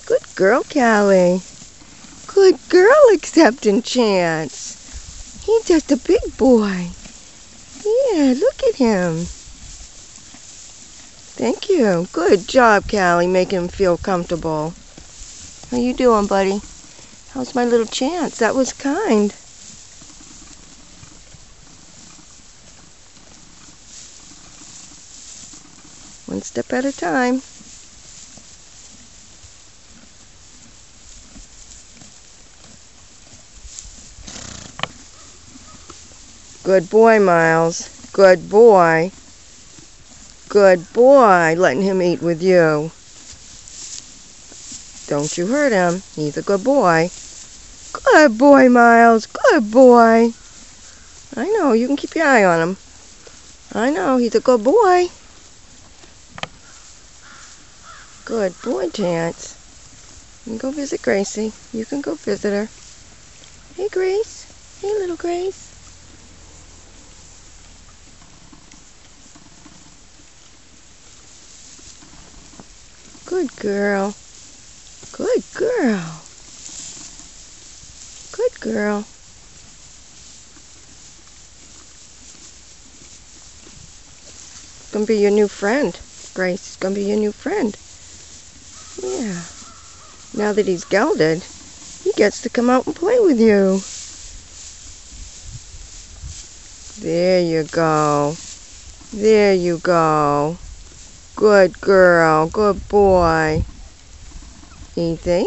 Good girl, Callie. Good girl, accepting Chance. He's just a big boy. Yeah, look at him. Thank you. Good job, Callie, making him feel comfortable. How you doing, buddy? How's my little Chance? That was kind. One step at a time. Good boy, Miles. Good boy. Good boy, letting him eat with you. Don't you hurt him. He's a good boy. Good boy, Miles. Good boy. I know, you can keep your eye on him. I know, he's a good boy. Good boy, Chance. You can go visit Gracie. You can go visit her. Hey, Grace. Hey, little Grace. Good girl. Good girl. Good girl. It's gonna be your new friend. Grace is gonna be your new friend. Yeah. Now that he's gelded, he gets to come out and play with you. There you go. There you go. Good girl. Good boy. Easy.